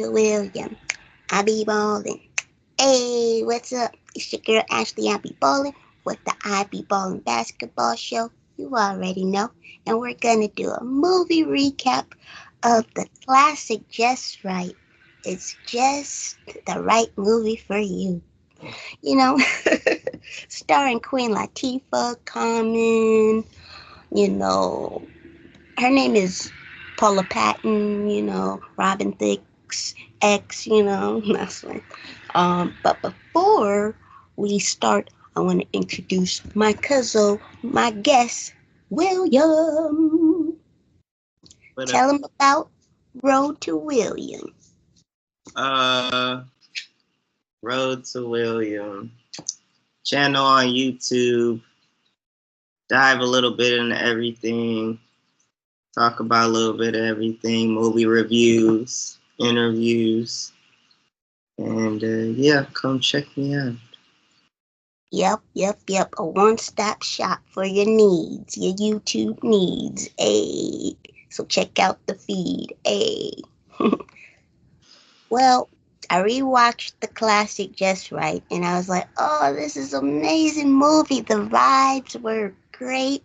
to William. I be ballin'. Hey, what's up? It's your girl Ashley. I be ballin' with the I be ballin' basketball show. You already know. And we're gonna do a movie recap of the classic Just Right. It's just the right movie for you. You know, starring Queen Latifah, Common, you know, her name is Paula Patton, Robin Thicke's ex, that's one. But before we start, I want to introduce my cousin, my guest, William. But Tell him about Road to William. uh, Road to William channel on YouTube. Dive a little bit into everything. Talk about a little bit of everything. Movie reviews, interviews, and yeah, come check me out. Yep. A one-stop shop for your needs, your YouTube needs. Hey, so check out the feed. Hey. Well, I rewatched the classic Just Right, and I was like, oh, this is an amazing movie. The vibes were great,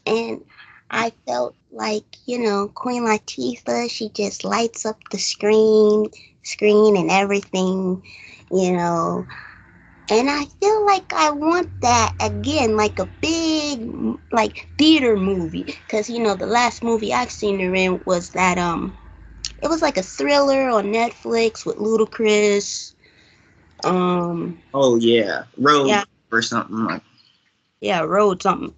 and I felt like, Queen Latifah, she just lights up the screen and everything, you know. And I feel like I want that again, like a big, like theater movie, because the last movie I've seen her in was that it was like a thriller on Netflix with Ludacris. Oh yeah, Road Yeah, or something like. yeah, Road something.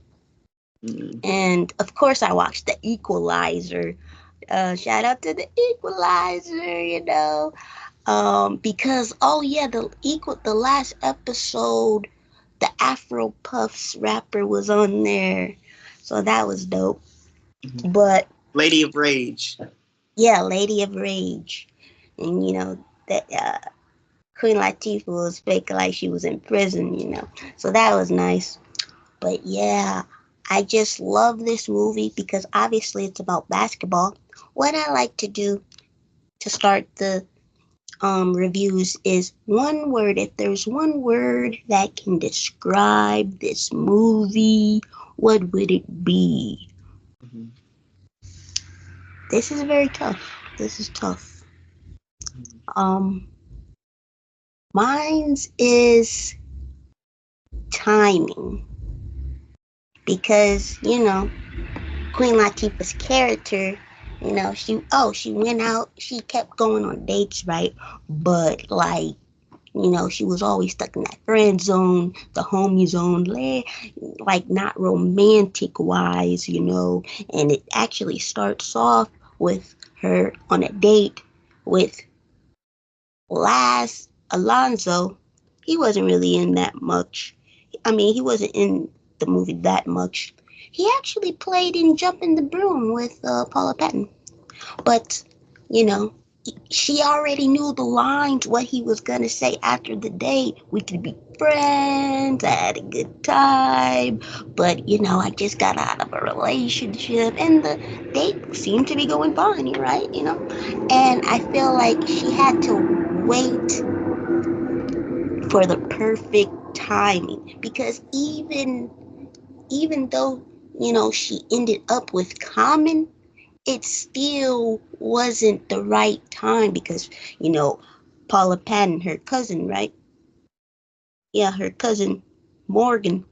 Mm. And of course, I watched The Equalizer. Shout out to The Equalizer, because oh yeah, the last episode, the Afro Puffs rapper was on there, so that was dope. But Lady of Rage. yeah, Lady of Rage, and that Queen Latifah was fake like she was in prison, so that was nice. But yeah, I just love this movie because obviously it's about basketball. What I like to do to start the reviews is one word. If there's one word that can describe this movie, what would it be? Mm-hmm. This is very tough. This is tough. Um, Mine's is timing because Queen Latifah's character, she went out, she kept going on dates, right? But like, she was always stuck in that friend zone, the homie zone, like not romantic wise, and it actually starts off with her on a date with Last Alonso. He wasn't really in that much. I mean, he wasn't in the movie that much. He actually played in Jump in the Broom with Paula Patton. But, you know, she already knew the lines, what he was going to say after the date. We could be friends, I had a good time, but, I just got out of a relationship, and the date seemed to be going fine, right? And I feel like she had to wait for the perfect timing because even though she ended up with Common, it still wasn't the right time because Paula Patton, her cousin, right? Yeah, her cousin Morgan,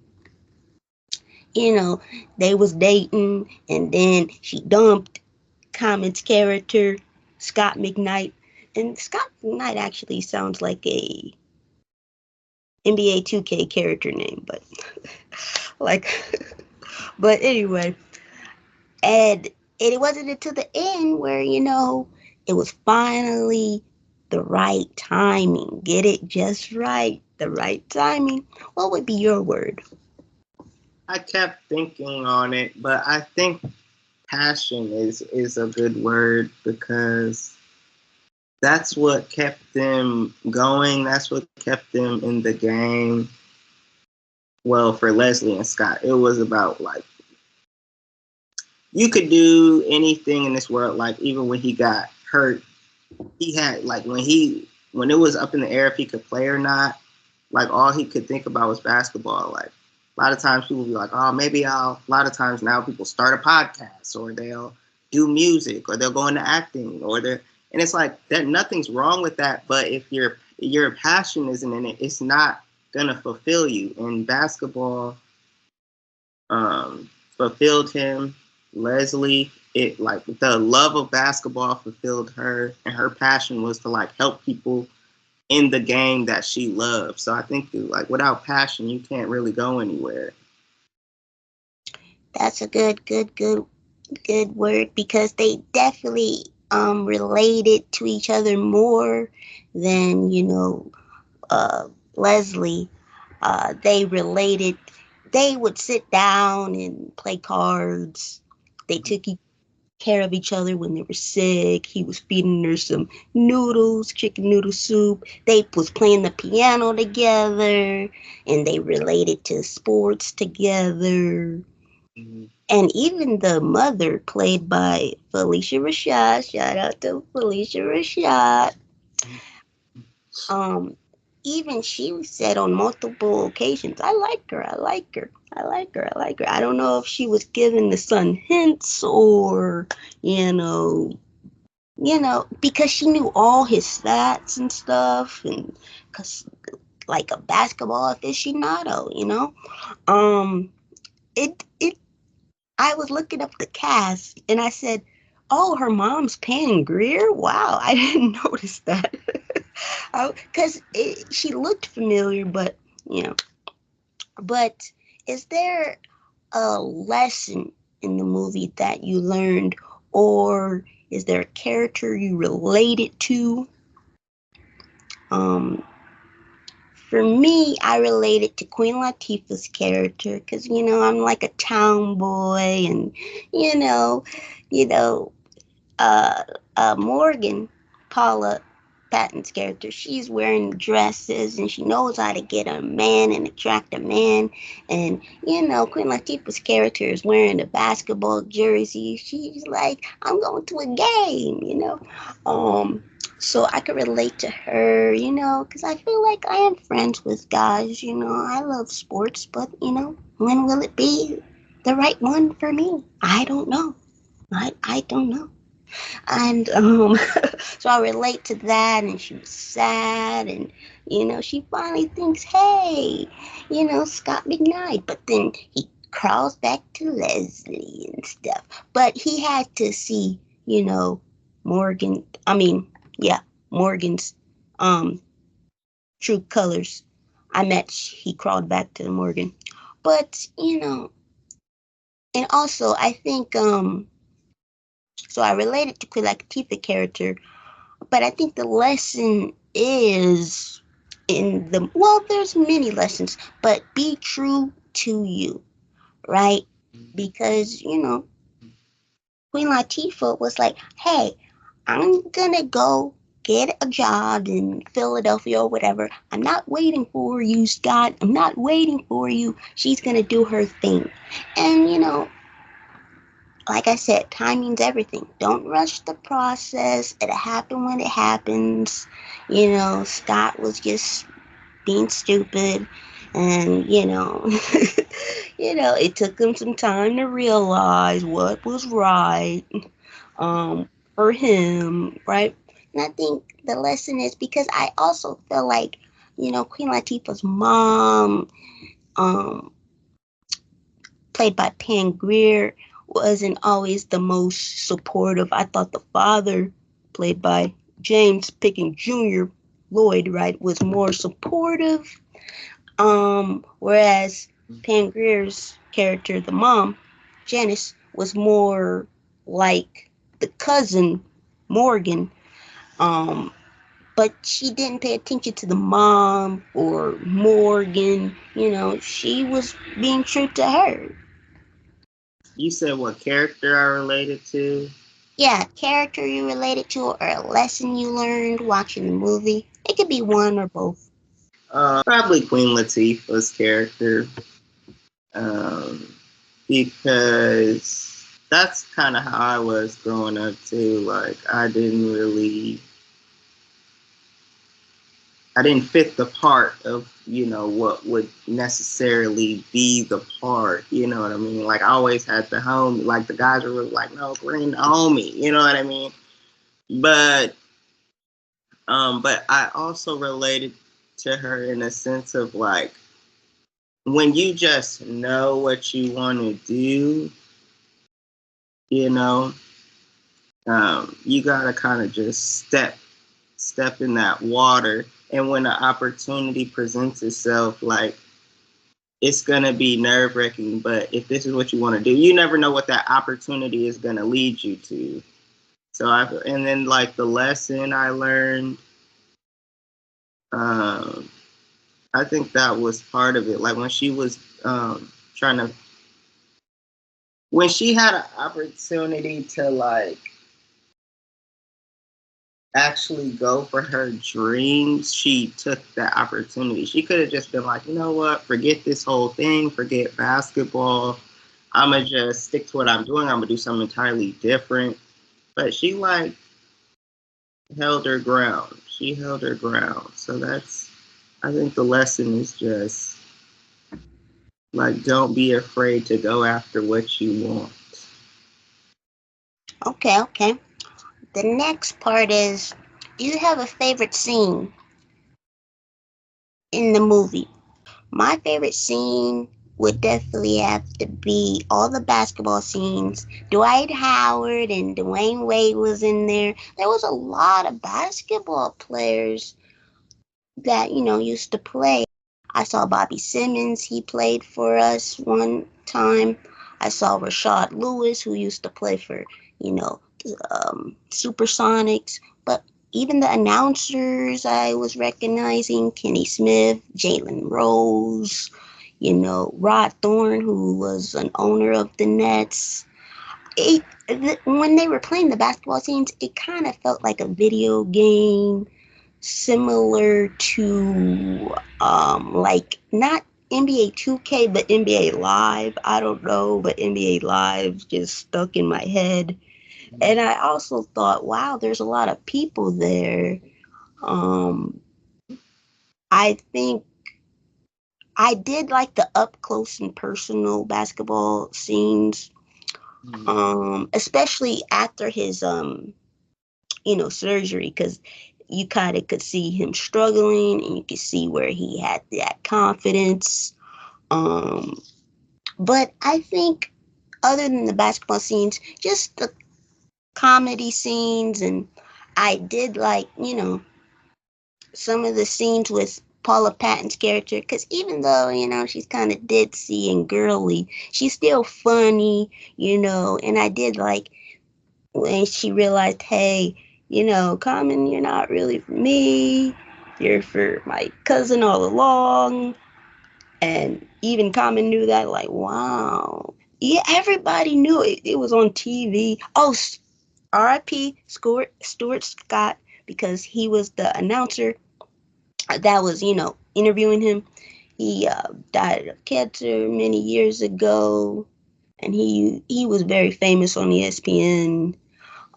you know they was dating, and then she dumped Common's character Scott McKnight. And Scott McKnight actually sounds like a NBA 2K character name, but like, but anyway, and it wasn't until the end where it was finally the right timing. Get it just right, the right timing. What would be your word? I kept thinking on it, but I think passion is a good word because that's what kept them going. That's what kept them in the game. Well, for Leslie and Scott, it was about like you could do anything in this world. Like even when he got hurt, he had like when it was up in the air if he could play or not, like all he could think about was basketball. Like a lot of times people be like, oh, maybe I'll. A lot of times now people start a podcast or they'll do music or they'll go into acting or they're and it's like that. Nothing's wrong with that, but if your passion isn't in it, it's not gonna fulfill you. And basketball fulfilled him. Leslie, it like the love of basketball fulfilled her, and her passion was to like help people in the game that she loved. So I think like without passion, you can't really go anywhere. That's a good word because they definitely related to each other more than Leslie. They related. They would sit down and play cards. They took care of each other when they were sick. He was feeding her some noodles, chicken noodle soup. They was playing the piano together, and they related to sports together. Mhm. And even the mother, played by Felicia Rashad, shout out to Felicia Rashad. Um, Even she said on multiple occasions, "I like her, I like her, I like her, I like her." I don't know if she was giving the son hints or, you know, because she knew all his stats and stuff, and because like a basketball aficionado, it I was looking up the cast and I said, "Oh, her mom's Pam Grier. Wow, I didn't notice that." Because she looked familiar, but you know. But is there a lesson in the movie that you learned, or is there a character you related to? Um, for me, I related to Queen Latifah's character because I'm like a town boy, and you know, you know, uh, Morgan, Paula Patton's character, she's wearing dresses and she knows how to get a man and attract a man. And, Queen Latifah's character is wearing a basketball jersey. She's like, I'm going to a game. Um, so I could relate to her, because I feel like I am friends with guys. I love sports, but, when will it be the right one for me? I don't know. I don't know. And so I relate to that, and she was sad, and she finally thinks, hey, Scott McKnight, but then he crawls back to Leslie and stuff. But he had to see, Morgan. I mean, yeah, Morgan's um true colors. I met he crawled back to Morgan, but and also I think so I related to Queen Latifah character. But I think the lesson is there's many lessons, but be true to you, right? Because, Queen Latifah was like, hey, I'm gonna go get a job in Philadelphia or whatever. I'm not waiting for you, Scott. I'm not waiting for you. She's gonna do her thing. And, like I said, timing's everything. Don't rush the process. It'll happen when it happens. Scott was just being stupid, and it took him some time to realize what was right, for him, right? And I think the lesson is because I also feel like, Queen Latifah's mom, um, played by Pam Grier, wasn't always the most supportive. I thought the father, played by James Pickens Jr., Lloyd, right, was more supportive. Whereas Pam Grier's character, the mom, Janice, was more like the cousin, Morgan. Um, but she didn't pay attention to the mom or Morgan. She was being true to her. You said what character I related to? Yeah, character you related to or a lesson you learned watching the movie. It could be one or both. Probably Queen Latifah's character, um, because that's kind of how I was growing up too. Like I didn't really. I didn't fit the part of, what would necessarily be the part, you know what I mean? Like I always had the homie, like the guys were really like, no, bring the homie, you know what I mean? But but I also related to her in a sense of like when you just know what you want to do, you know, you gotta kind of just step in that water. And when the opportunity presents itself, like it's gonna be nerve wracking. But if this is what you want to do, you never know what that opportunity is gonna lead you to. And then like the lesson I learned, um, I think that was part of it. Like when she was trying to, when she had an opportunity to like actually go for her dreams, she took that opportunity. She could have just been like, you know what, forget this whole thing, forget basketball. I'm gonna just stick to what I'm doing. I'm gonna do something entirely different. But she like held her ground. She held her ground. So that's, I think the lesson is just like, don't be afraid to go after what you want. Okay, okay. The next part is, do you have a favorite scene in the movie? My favorite scene would definitely have to be all the basketball scenes. Dwight Howard and Dwayne Wade was in there. There was a lot of basketball players that, used to play. I saw Bobby Simmons, he played for us one time. I saw Rashard Lewis, who used to play for, you know, Supersonics. But even the announcers I was recognizing, Kenny Smith, Jalen Rose, Rod Thorne, who was an owner of the Nets. When they were playing the basketball scenes, it kind of felt like a video game, similar to like not NBA 2K but NBA Live. I don't know, but NBA Live just stuck in my head. And I also thought, wow, there's a lot of people there. Um I think I did like the up close and personal basketball scenes, especially after his surgery, because you kind of could see him struggling and you could see where he had that confidence. Um, but I think other than the basketball scenes, just the comedy scenes, and I did like, some of the scenes with Paula Patton's character, because even though, she's kind of ditzy and girly, she's still funny, and I did like when she realized, hey, Common, you're not really for me. You're for my cousin all along. And even Common knew that, like, wow. Yeah, everybody knew it. It was on TV. Oh, R.I.P. Stuart Scott, because he was the announcer that was, interviewing him. He died of cancer many years ago, and he was very famous on ESPN,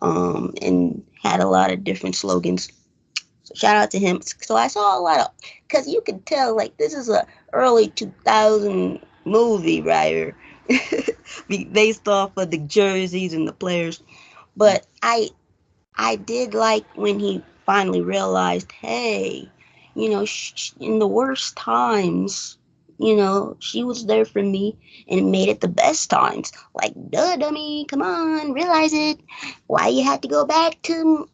and had a lot of different slogans. So shout out to him. So I saw a lot of, because you could tell like this is a early 2000 movie, right? Based off of the jerseys and the players. But I did like when he finally realized, hey, in the worst times, she was there for me and made it the best times. Like, duh, dummy, come on, realize it. Why you had to go back to,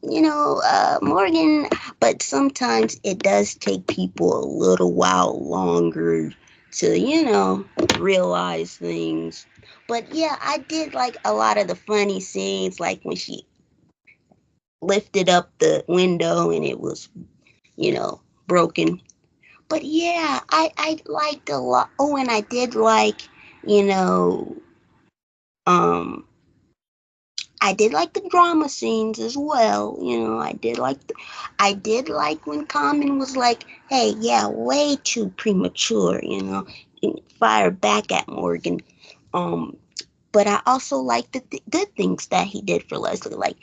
Morgan? But sometimes it does take people a little while longer to, realize things. But yeah, I did like a lot of the funny scenes, like when she lifted up the window and it was, broken. But yeah, I liked a lot. Oh, and I did like, you know, um, I did like the drama scenes as well. I did like when Common was like, "Hey, yeah, way too premature," and fire back at Morgan. Um, but I also liked the good things that he did for Leslie, like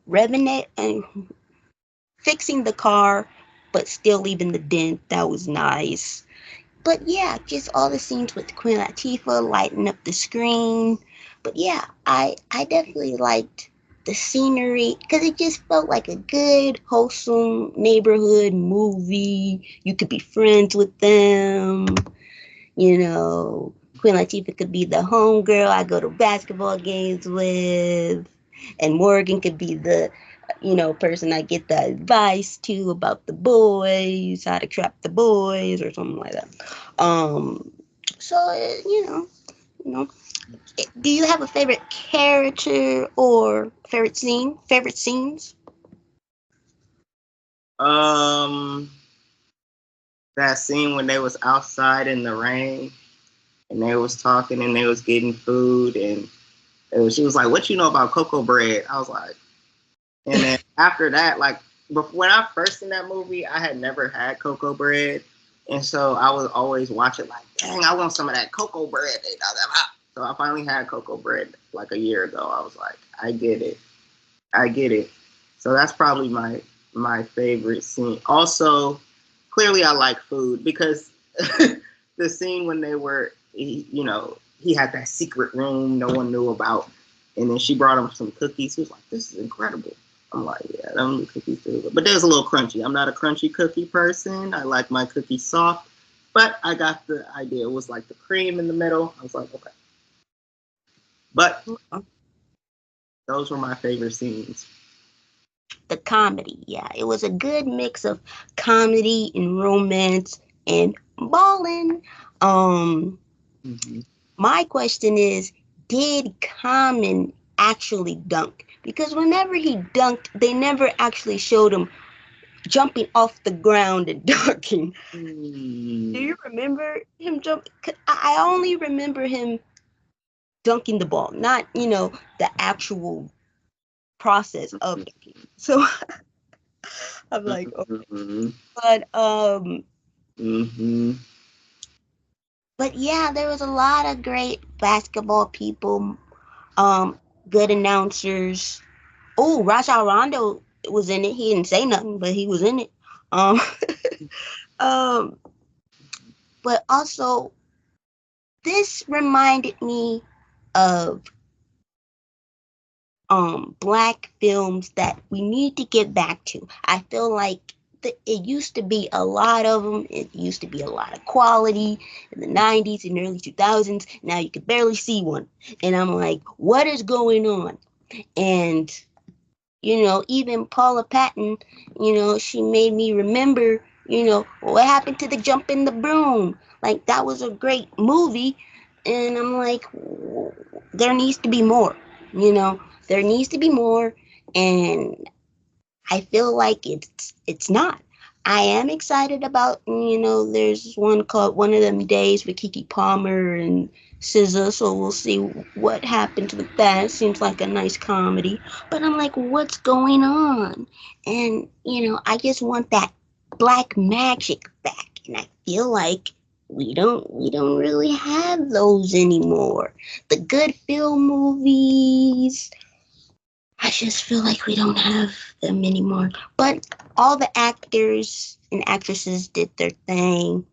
revving it and fixing the car, but still leaving the dent. That was nice. But yeah, just all the scenes with Queen Latifah lighting up the screen. But yeah, I definitely liked the scenery because it just felt like a good, wholesome neighborhood movie. You could be friends with them. You know, Queen Latifah could be the homegirl I go to basketball games with, and Morgan could be the, person I get the advice to about the boys, how to trap the boys, or something like that. Um, so you know, do you have a favorite character or favorite scene? Favorite scenes? Um, that scene when they was outside in the rain and they was talking and they was getting food and she was like, "What you know about cocoa bread?" I was like, and then after that, like, when I first seen that movie, I had never had cocoa bread, and so I was always watching like, "Dang, I want some of that cocoa bread." So I finally had cocoa bread like a year ago. I was like, "I get it, I get it." So that's probably my favorite scene. Also, clearly I like food because the scene when they were, he had that secret room no one knew about, and then she brought him some cookies. He was like, "This is incredible." I'm like, "Yeah, them cookies too," but they was a little crunchy. I'm not a crunchy cookie person. I like my cookies soft, but I got the idea. It was like the cream in the middle. I was like, okay. But those were my favorite scenes. The comedy, yeah, it was a good mix of comedy and romance and balling. Um, Mm-hmm. my question is, did Common actually dunk? Because whenever he dunked, they never actually showed him jumping off the ground and dunking. Do Mm-hmm. you remember him jump? I only remember him dunking the ball, not the actual process of dunking. So I'm like, okay, Mm-hmm. but Mm-hmm. but yeah, there was a lot of great basketball people, um, good announcers. Oh, Rajon Rondo was in it. He didn't say nothing, but he was in it. Um, um, but also this reminded me of black films that we need to get back to. I feel like it used to be a lot of them. It used to be a lot of quality in the 90s and early 2000s. Now you could barely see one. And I'm like, what is going on? And even Paula Patton, she made me remember, what happened to the jump in the broom. Like, that was a great movie. And I'm like, there needs to be more, there needs to be more. And I feel like it's not. I am excited about, there's one called One of Them Days with Kiki Palmer and SZA, so we'll see what happens with that. It seems like a nice comedy, but I'm like, what's going on? And I just want that black magic back, and I feel like we don't really have those anymore. The good film movies, I just feel like we don't have them anymore. But all the actors and actresses did their thing.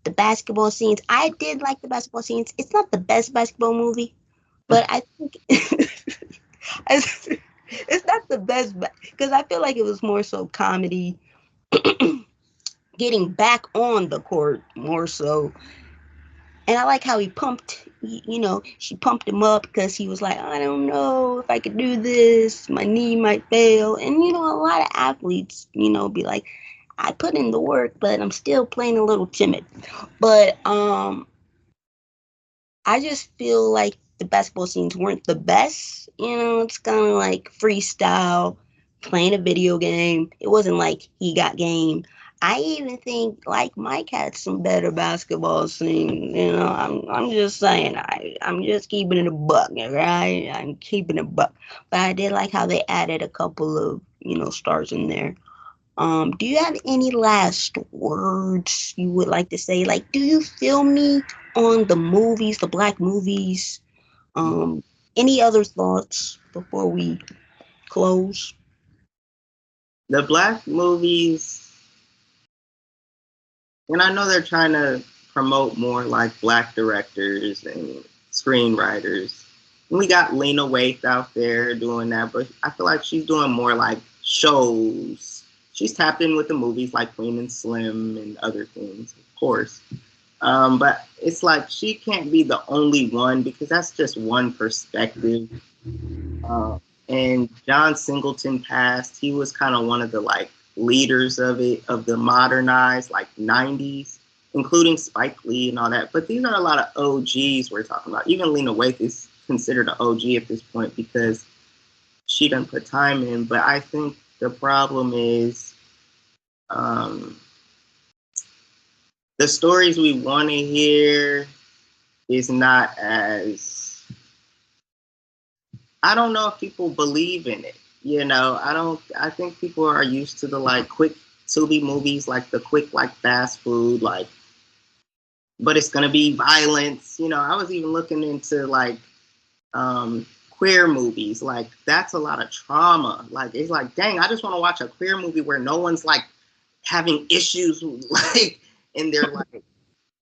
The basketball scenes, I did like the basketball scenes. It's not the best basketball movie, but I think it's not the best because I feel like it was more so comedy, getting back on the court more so. And I like how he pumped, she pumped him up because he was like, I don't know if I could do this. My knee might fail. And, a lot of athletes, be like, I put in the work, but I'm still playing a little timid. But I just feel like the basketball scenes weren't the best. It's kind of like freestyle, playing a video game. It wasn't like he got game. I even think like Mike had some better basketball scenes. I'm just saying. I'm just keeping it a buck, right? I'm keeping it a buck. But I did like how they added a couple of stars in there. Do you have any last words you would like to say? Like, do you feel me on the movies, the black movies? Um, any other thoughts before we close? The black movies. And I know they're trying to promote more like black directors and screenwriters. And we got Lena Waithe out there doing that, but I feel like she's doing more like shows. She's tapped in with the movies like Queen and Slim and other things, of course. But it's like she can't be the only one because that's just one perspective. Uh, and John Singleton passed. He was kind of one of the like leaders of it, of the modernized like 90s, including Spike Lee and all that. But these are a lot of OGs we're talking about. Even Lena Waithe is considered an OG at this point because she done put time in. But I think the problem is um, the stories we want to hear is not as, I don't know if people believe in it. You know, I think people are used to the like quick Tubi movies, like the quick, like fast food, like, but it's going to be violence. You know, I was even looking into like queer movies. Like, that's a lot of trauma. Like, it's like, dang, I just want to watch a queer movie where no one's like having issues, like, and they're like,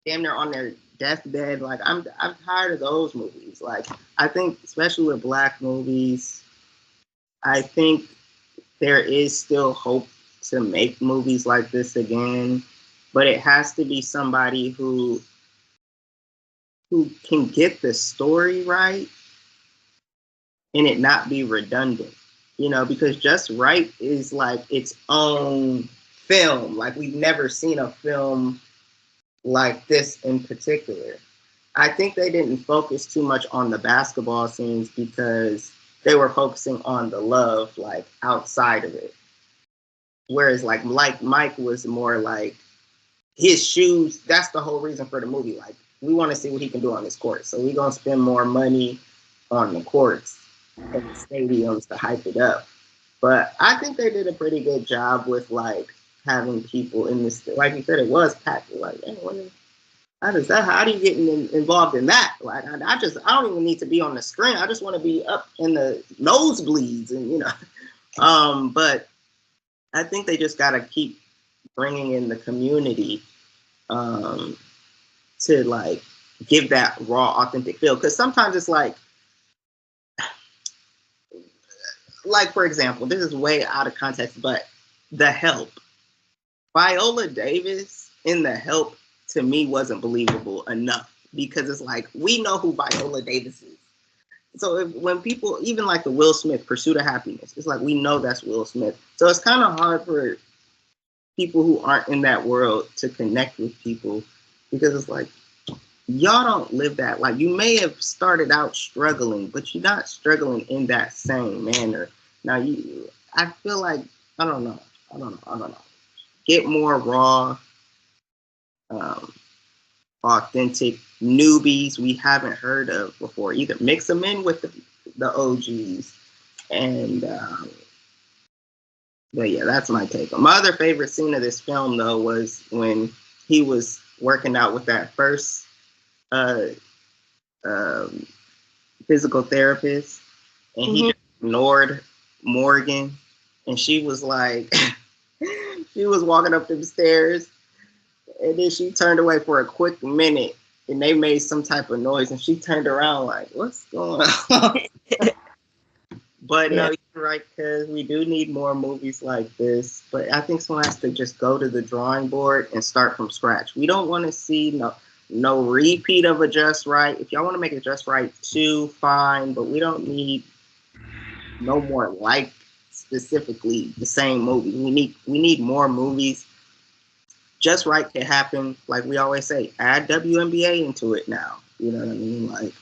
damn, they're on their deathbed. Like, I'm tired of those movies. Like, I think, especially with black movies, I think there is still hope to make movies like this again, but it has to be somebody who can get the story right and it not be redundant. You know, because Just Right is like its own film. Like, we've never seen a film like this in particular. I think they didn't focus too much on the basketball scenes because they were focusing on the love like outside of it. Whereas like Mike was more like his shoes. That's the whole reason for the movie. Like, we want to see what he can do on this court, so we're gonna spend more money on the courts and the stadiums to hype it up. But I think they did a pretty good job with like having people in this. Like you said, it was packed. Like, hey, how does that? How do you get involved in that? Like, I don't even need to be on the screen. I just want to be up in the nosebleeds, and you know. But I think they just got to keep bringing in the community um, to like give that raw, authentic feel. Because sometimes it's like for example, this is way out of context, but The Help, Viola Davis in The Help to me wasn't believable enough because it's like we know who Viola Davis is. So when people, even like the Will Smith Pursuit of Happiness, it's like we know that's Will Smith. So it's kind of hard for people who aren't in that world to connect with people because it's like y'all don't live that. Like, you may have started out struggling, but you're not struggling in that same manner. Now I feel like I don't know. Get more raw, um, authentic newbies we haven't heard of before either. Mix them in with the OGs, and but yeah, that's my take. My other favorite scene of this film though was when he was working out with that first uh, um, physical therapist, and he just ignored Morgan, and she was like, she was walking up the stairs, and then she turned away for a quick minute, and they made some type of noise, and she turned around like, "What's going on?" But Yeah. no, you're right, because we do need more movies like this. But I think someone has to just go to the drawing board and start from scratch. We don't want to see no repeat of a Just Right. If y'all want to make it Just Right 2, fine, but we don't need no more like specifically the same movie. We need more movies. Just Right can happen, like we always say, add WNBA into it now. You know what I mean? Like,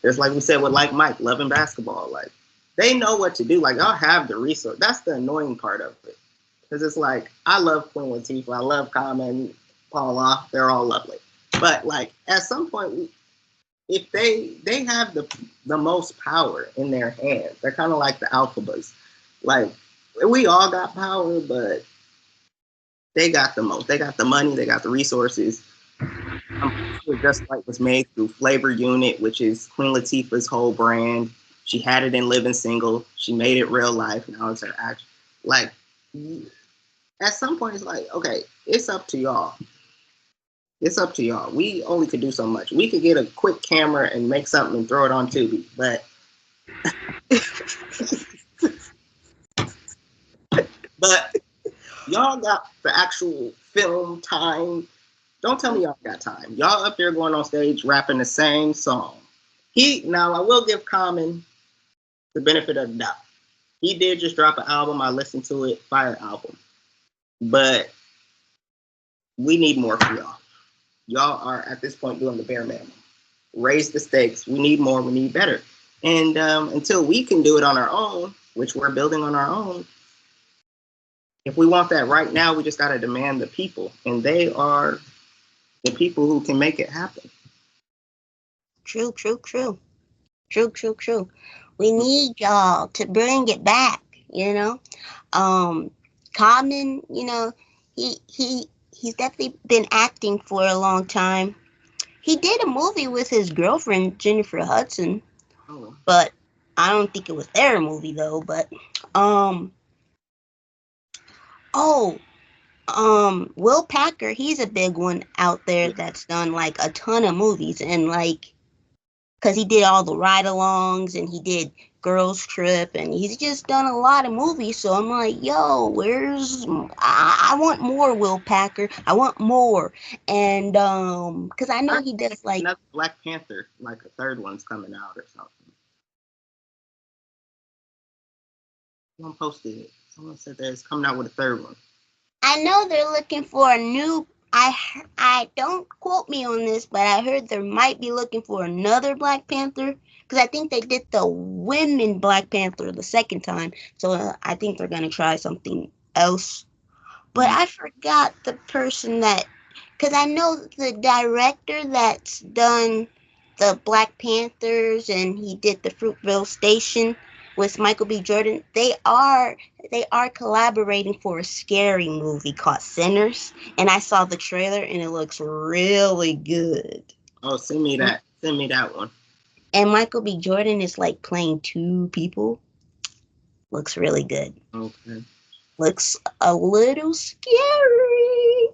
just like we said with like Mike, loving basketball. Like, they know what to do. Like, I'll have the resource. That's the annoying part of it. Because it's like, I love Queen Latifah. I love Common, Paula. They're all lovely. But like, at some point, if they have the most power in their hands, they're kind of like the alphabas. Like, we all got power, but they got the most. They got the money. They got the resources. I'm pretty sure Just Like was made through Flavor Unit, which is Queen Latifah's whole brand. She had it in Living Single. She made it real life. Now it's her act. Like, at some point, it's like, okay, it's up to y'all. It's up to y'all. We only could do so much. We could get a quick camera and make something and throw it on Tubi, but y'all got the actual film time. Don't tell me y'all got time. Y'all up there going on stage rapping the same song. Now I will give Common the benefit of the doubt. He did just drop an album. I listened to it, fire album. But we need more from y'all. Y'all are at this point doing the bare minimum. Raise the stakes. We need more. We need better. And until we can do it on our own, which we're building on our own, if we want that right now, we just got to demand the people. And they are the people who can make it happen. True, true, true. True, true, true. We need y'all to bring it back, you know? Common, you know, he's definitely been acting for a long time. He did a movie with his girlfriend, Jennifer Hudson, Oh. but I don't think it was their movie though, but oh, Will Packer, he's a big one out there Yeah. that's done like a ton of movies and like because he did all the ride-alongs and he did Girls Trip and he's just done a lot of movies. So I'm like, yo, I want more Will Packer. I want more. And because I know he does like another Black Panther, like a third one's coming out or something. Someone posted it. Someone said that it's coming out with a third one. I know they're looking for a new. I don't quote me on this, but I heard they might be looking for another Black Panther because I think they did the women Black Panther the second time, so I think they're gonna try something else. But I forgot the person that, because I know the director that's done the Black Panthers and he did the Fruitvale Station with Michael B. Jordan. They are collaborating for a scary movie called Sinners, and I saw the trailer and it looks really good. Oh, send me that. Send me that one. And Michael B. Jordan is like playing two people. Looks really good. Okay. Looks a little scary.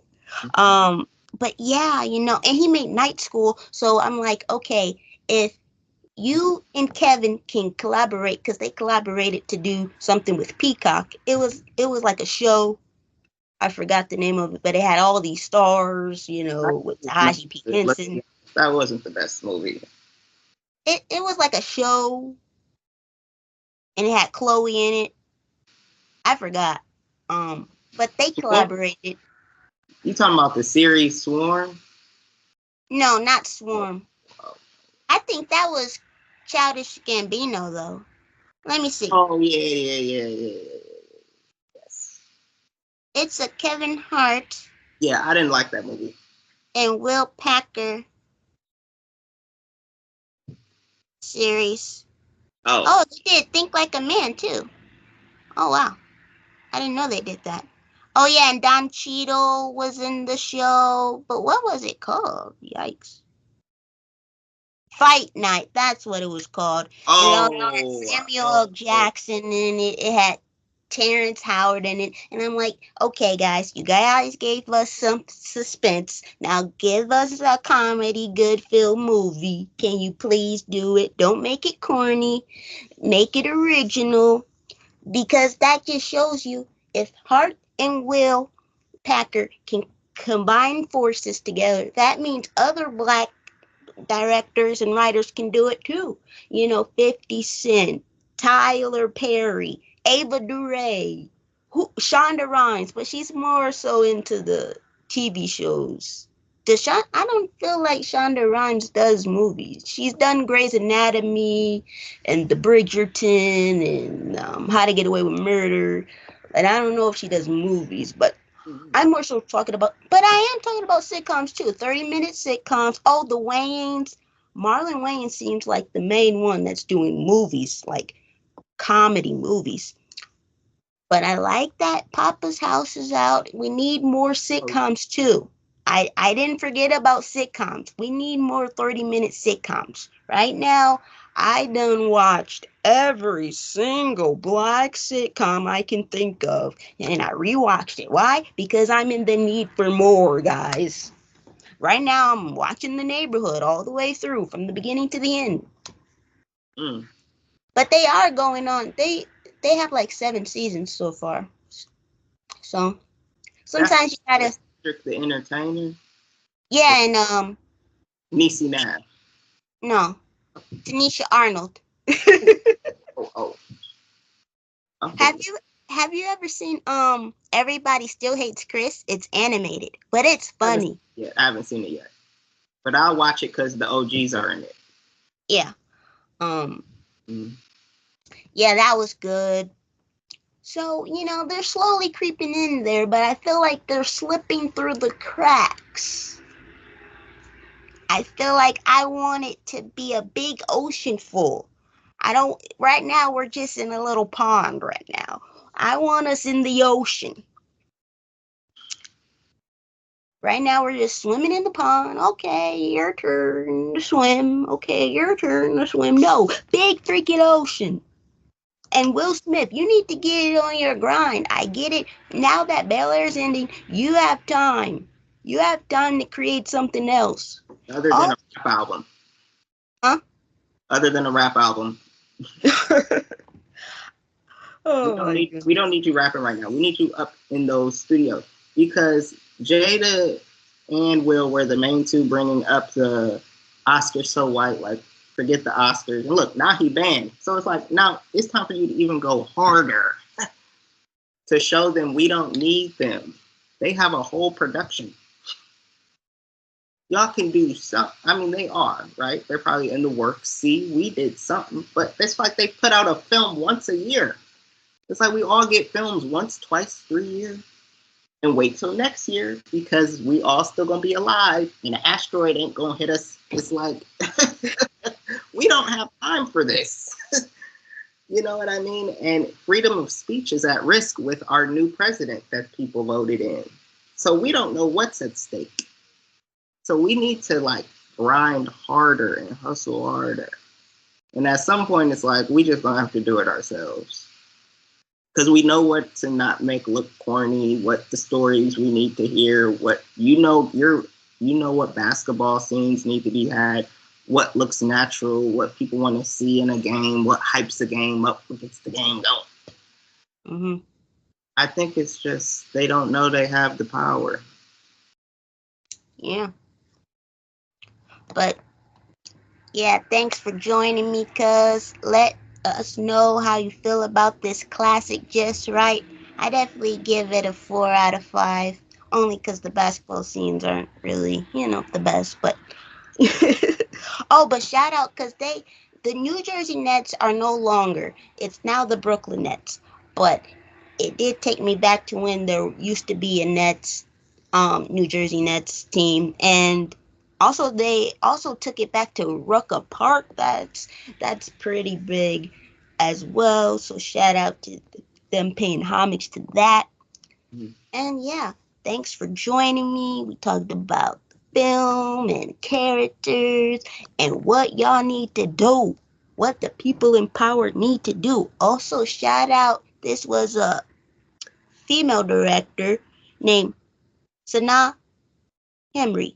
But yeah, you know, and he made Night School, so I'm like, okay, if you and Kevin can collaborate because they collaborated to do something with Peacock. It was like a show. I forgot the name of it, but it had all these stars, you know, with Tahashi P. Henson. That wasn't the best movie. It was like a show, and it had Chloe in it. I forgot. But they collaborated. You talking about the series Swarm? No, not Oh, Swarm. oh. I think that was Childish Gambino though. Let me see. Oh yeah. Yes. It's a Kevin Hart Yeah, I didn't like that movie. and Will Packer series. Oh. Oh, they did Think Like a Man too. Oh wow, I didn't know they did that. Oh yeah, and Don Cheadle was in the show, but what was it called? Yikes! Fight Night. That's what it was called. And it also had Samuel L. Jackson in it. It had Terrence Howard in it. And I'm like, okay, guys, you guys gave us some suspense. Now give us a comedy, good film movie. Can you please do it? Don't make it corny. Make it original. Because that just shows you if Hart and Will Packer can combine forces together, that means other black directors and writers can do it too. You know, 50 Cent, Tyler Perry, Ava DuVernay, Shonda Rhimes, but she's more so into the TV shows. I don't feel like Shonda Rhimes does movies. She's done Grey's Anatomy and The Bridgerton and How to Get Away with Murder. And I don't know if she does movies, but I'm more so talking about, but I am talking about sitcoms too. 30-minute sitcoms. Oh, the Wayans. Marlon Wayans seems like the main one that's doing movies, like comedy movies. But I like that Papa's House is out. We need more sitcoms too. I didn't forget about sitcoms. We need more 30-minute sitcoms. Right now, I done watched every single black sitcom I can think of. And I rewatched it. Why? Because I'm in the need for more, guys. right now I'm watching The Neighborhood all the way through from the beginning to the end. Mm. But they are going on. They have like 7 seasons so far. So That's sometimes you gotta. Patrick the Entertainer. Yeah, and Niecy Nash. no, Tanisha Arnold. Oh, oh. Have you have you ever seen Everybody Still Hates Chris? It's animated, but it's funny. I haven't seen it yet. But I'll watch it because the OGs are in it. Yeah. Um Mm. yeah, that was good. So, they're slowly creeping in there, but I feel like they're slipping through the cracks. I feel like I want it to be a big ocean full. I don't, right now, we're just in a little pond right now. I want us in the ocean. Right now, we're just swimming in the pond. Okay, your turn to swim. Okay, your turn to swim. No, big freaking ocean. And Will Smith, you need to get it on your grind. I get it. Now that Bel Air's ending, you have time. You have time to create something else. Other than Oh, a rap album. huh? Other than a rap album. Oh my god. We don't need you rapping right now. We need you up in those studios because Jada and Will were the main two bringing up the Oscars so white. Like, forget the Oscars. And look, now he banned. So it's like, now it's time for you to even go harder to show them we don't need them. They have a whole production. Y'all can do something. I mean, they are, right? They're probably in the works. See, we did something. But it's like they put out a film once a year. It's like we all get films once, twice, 3 years, and wait till next year because we all still gonna be alive and an asteroid ain't gonna hit us. It's like we don't have time for this. You know what I mean? And freedom of speech is at risk with our new president that people voted in. So we don't know what's at stake. So we need to like grind harder and hustle harder. And at some point, it's like we just gonna have to do it ourselves because we know what to not make look corny, what the stories we need to hear, what you know what basketball scenes need to be had, what looks natural, what people want to see in a game, what hypes a game up, what gets the game going. Mm-hmm. I think it's just they don't know they have the power. Yeah. But yeah, thanks for joining me, cuz. Let us know how you feel about this classic Just Right. I definitely give it a 4 out of 5. Only because the basketball scenes aren't really, the best. But oh, but shout out because the New Jersey Nets are no longer. It's now the Brooklyn Nets. But it did take me back to when there used to be a New Jersey Nets team, and also they also took it back to Rucker Park. That's pretty big as well. So shout out to them paying homage to that. Mm. And yeah, thanks for joining me. We talked about film and characters and what y'all need to do, what the people in power need to do. Also, shout out, this was a female director named Sana Henry.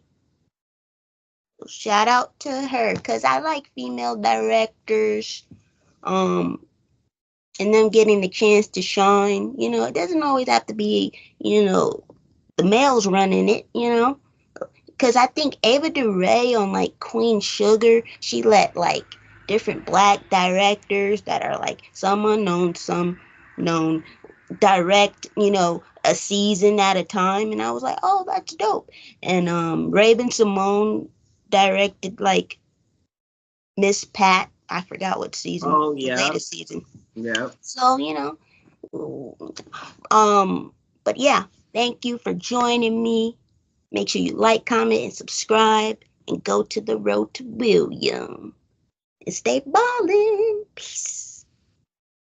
So shout out to her because I like female directors, um, and them getting the chance to shine. It doesn't always have to be, the males running it, because I think Ava DuVernay on like Queen Sugar, she let like different black directors that are like some unknown, some known, direct, a season at a time, and I was like, oh, that's dope. And Raven Simone directed like Miss Pat. I forgot what season, Oh the yeah, latest season. yeah. So um, but yeah, thank you for joining me. Make sure you like, comment, and subscribe, and go to the road to William. And stay ballin'. Peace.